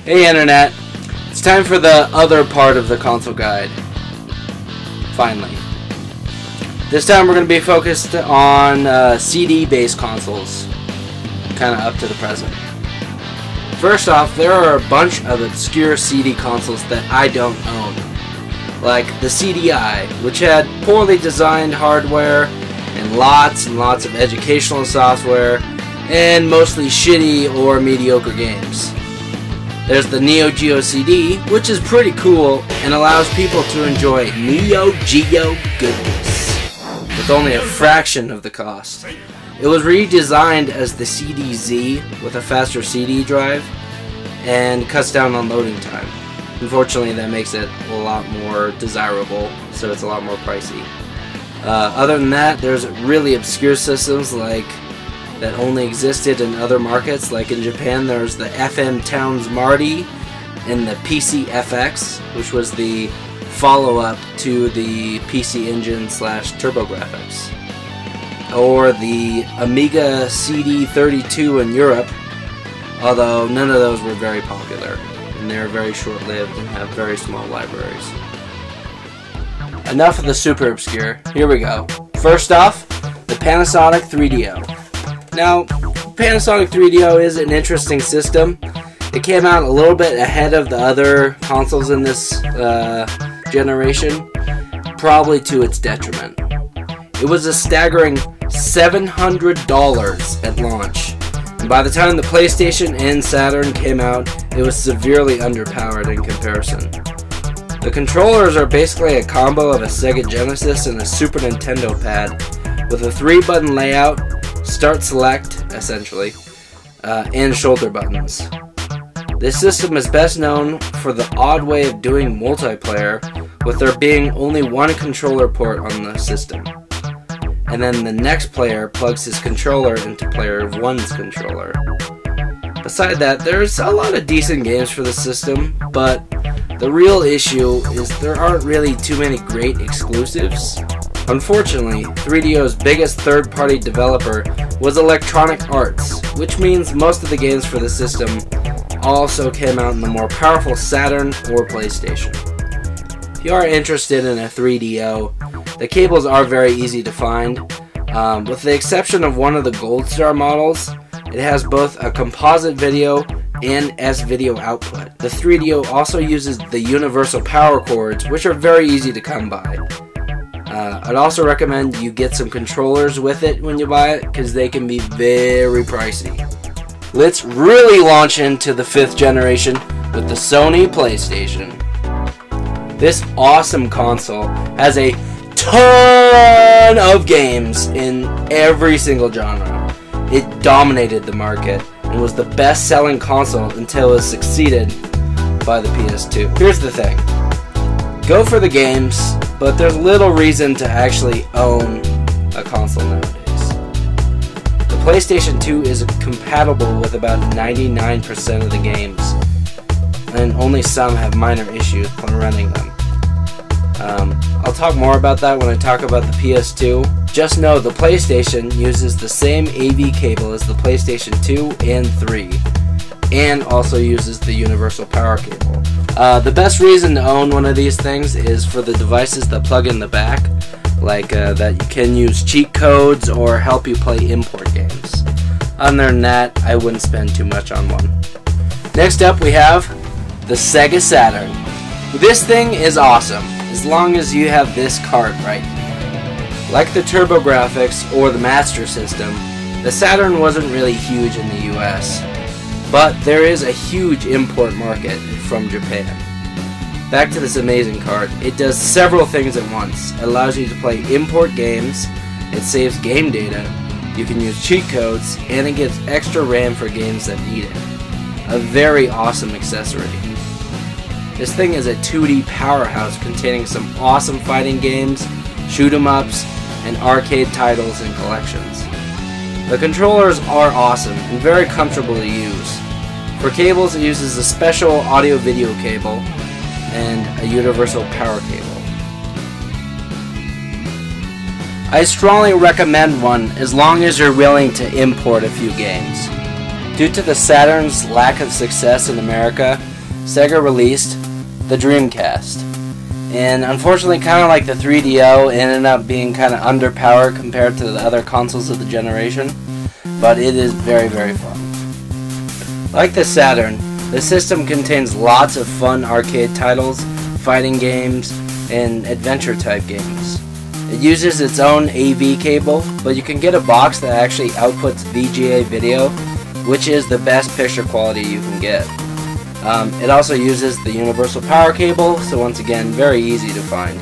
Hey Internet, it's time for the other part of the console guide. Finally. This time we're going to be focused on CD-based consoles, kind of up to the present. First off, there are a bunch of obscure CD consoles that I don't own, like the CDI, which had poorly designed hardware and lots of educational software and mostly shitty or mediocre games. There's the Neo Geo CD, which is pretty cool and allows people to enjoy Neo Geo goodness with only a fraction of the cost. It was redesigned as the CD-Z with a faster CD drive and cuts down on loading time. Unfortunately, that makes it a lot more desirable, so it's a lot more pricey. Other than that, there's really obscure systems like that only existed in other markets. Like in Japan, there's the FM Towns Marty and the PC FX, which was the follow-up to the PC Engine / TurboGrafx. Or the Amiga CD32 in Europe, although none of those were very popular, and they're very short-lived and have very small libraries. Enough of the super obscure, here we go. First off, the Panasonic 3DO. Now, Panasonic 3DO is an interesting system. It came out a little bit ahead of the other consoles in this generation, probably to its detriment. It was a staggering $700 at launch, and by the time the PlayStation and Saturn came out, it was severely underpowered in comparison. The controllers are basically a combo of a Sega Genesis and a Super Nintendo pad, with a 3-button layout, start select, essentially, and shoulder buttons. This system is best known for the odd way of doing multiplayer, with there being only one controller port on the system. And then the next player plugs his controller into player 1's controller. Beside that, there's a lot of decent games for the system, but the real issue is there aren't really too many great exclusives. Unfortunately, 3DO's biggest third-party developer was Electronic Arts, which means most of the games for the system also came out in the more powerful Saturn or PlayStation. If you are interested in a 3DO, the cables are very easy to find. With the exception of one of the Gold Star models, it has both a composite video and S-video output. The 3DO also uses the universal power cords, which are very easy to come by. I'd also recommend you get some controllers with it when you buy it, because they can be very pricey. Let's really launch into the 5th generation with the Sony PlayStation. This awesome console has a ton of games in every single genre. It dominated the market and was the best-selling console until it was succeeded by the PS2. Here's the thing. Go for the games, but there's little reason to actually own a console nowadays. The PlayStation 2 is compatible with about 99% of the games, and only some have minor issues when running them. I'll talk more about that when I talk about the PS2. Just know the PlayStation uses the same AV cable as the PlayStation 2 and 3, and also uses the universal power cable. The best reason to own one of these things is for the devices that plug in the back, like that you can use cheat codes or help you play import games. Other than that, I wouldn't spend too much on one. Next up we have the Sega Saturn. This thing is awesome, as long as you have this card right. Like the TurboGrafx or the Master System, the Saturn wasn't really huge in the US, but there is a huge import market from Japan. Back to this amazing card. It does several things at once. It allows you to play import games, it saves game data, you can use cheat codes, and it gives extra RAM for games that need it. A very awesome accessory. This thing is a 2D powerhouse containing some awesome fighting games, shoot 'em ups, and arcade titles and collections. The controllers are awesome and very comfortable to use. For cables, it uses a special audio-video cable and a universal power cable. I strongly recommend one as long as you're willing to import a few games. Due to the Saturn's lack of success in America, Sega released the Dreamcast. And unfortunately, kind of like the 3DO, it ended up being kind of underpowered compared to the other consoles of the generation. But it is very, very fun. Like the Saturn, the system contains lots of fun arcade titles, fighting games, and adventure-type games. It uses its own AV cable, but you can get a box that actually outputs VGA video, which is the best picture quality you can get. It also uses the universal power cable, so once again, very easy to find.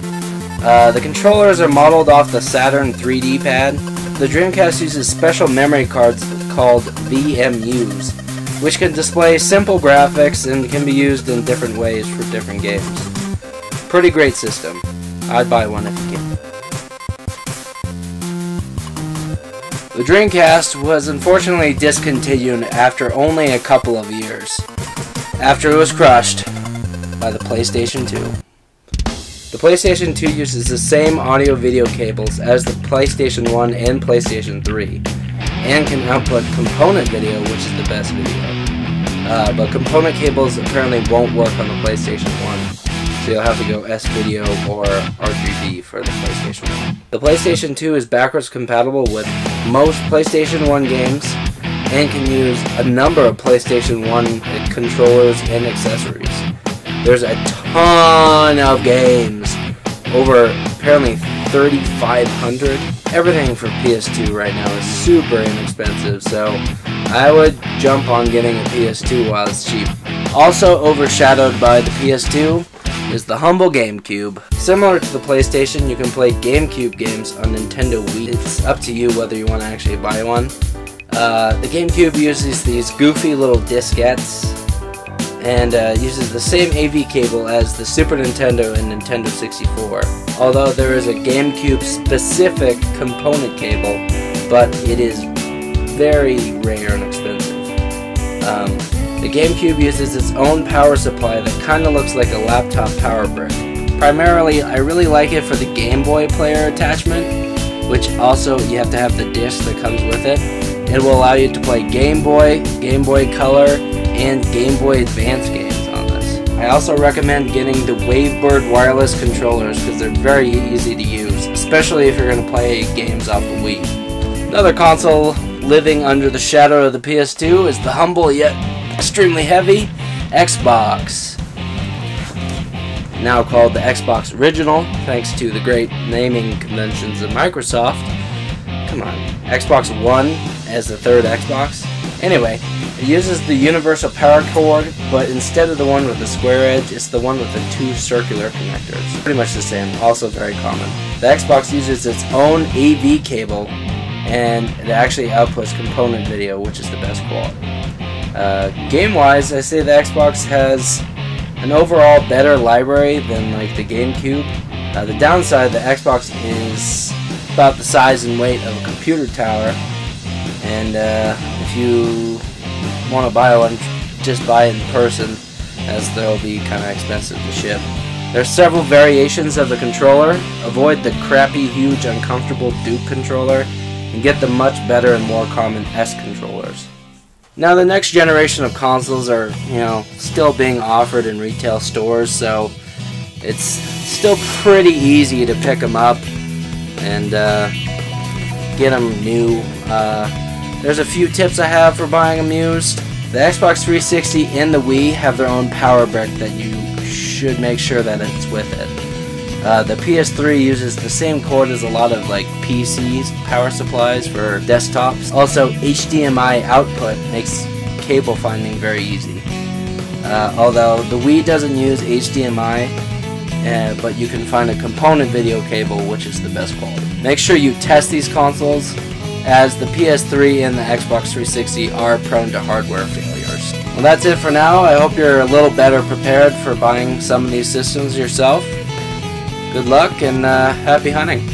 The controllers are modeled off the Saturn 3D pad. The Dreamcast uses special memory cards called VMUs, which can display simple graphics and can be used in different ways for different games. Pretty great system. I'd buy one if you can. The Dreamcast was unfortunately discontinued after only a couple of years, after it was crushed by the PlayStation 2. The PlayStation 2 uses the same audio-video cables as the PlayStation 1 and PlayStation 3, and can output component video, which is the best video. But component cables apparently won't work on the PlayStation 1, so you'll have to go S-Video or RGB for the PlayStation 1. The PlayStation 2 is backwards compatible with most PlayStation 1 games, and can use a number of PlayStation 1 controllers and accessories. There's a ton of games, over apparently 3,500. Everything for PS2 right now is super inexpensive, so I would jump on getting a PS2 while it's cheap. Also overshadowed by the PS2 is the humble GameCube. Similar to the PlayStation, you can play GameCube games on Nintendo Wii. It's up to you whether you want to actually buy one. The GameCube uses these goofy little diskettes and uses the same AV cable as the Super Nintendo and Nintendo 64. Although there is a GameCube specific component cable, but it is very rare and expensive. The GameCube uses its own power supply that kind of looks like a laptop power brick. Primarily, I really like it for the Game Boy player attachment, which also you have to have the disc that comes with it. It will allow you to play Game Boy, Game Boy Color, and Game Boy Advance games on this. I also recommend getting the Wavebird wireless controllers because they're very easy to use, especially if you're going to play games off the Wii. Another console living under the shadow of the PS2 is the humble yet extremely heavy Xbox. Now called the Xbox Original, thanks to the great naming conventions of Microsoft. Come on, Xbox One as the third Xbox. Anyway, it uses the universal power cord, but instead of the one with the square edge, it's the one with the two circular connectors. Pretty much the same, also very common. The Xbox uses its own AV cable, and it actually outputs component video, which is the best quality. Game-wise, I say the Xbox has an overall better library than like the GameCube. The downside, the Xbox is about the size and weight of a computer tower, and if you want to buy one, just buy it in person, as they'll be kind of expensive to ship. There's several variations of the controller. Avoid the crappy, huge, uncomfortable Duke controller, and get the much better and more common S controllers. Now the next generation of consoles are, still being offered in retail stores, so it's still pretty easy to pick them up and get them new. There's a few tips I have for buying them used. The Xbox 360 and the Wii have their own power brick that you should make sure that it's with it. The PS3 uses the same cord as a lot of like PCs, power supplies for desktops. Also, HDMI output makes cable finding very easy. Although the Wii doesn't use HDMI, but you can find a component video cable, which is the best quality. Make sure you test these consoles, as the PS3 and the Xbox 360 are prone to hardware failures. Well, that's it for now. I hope you're a little better prepared for buying some of these systems yourself. Good luck and happy hunting.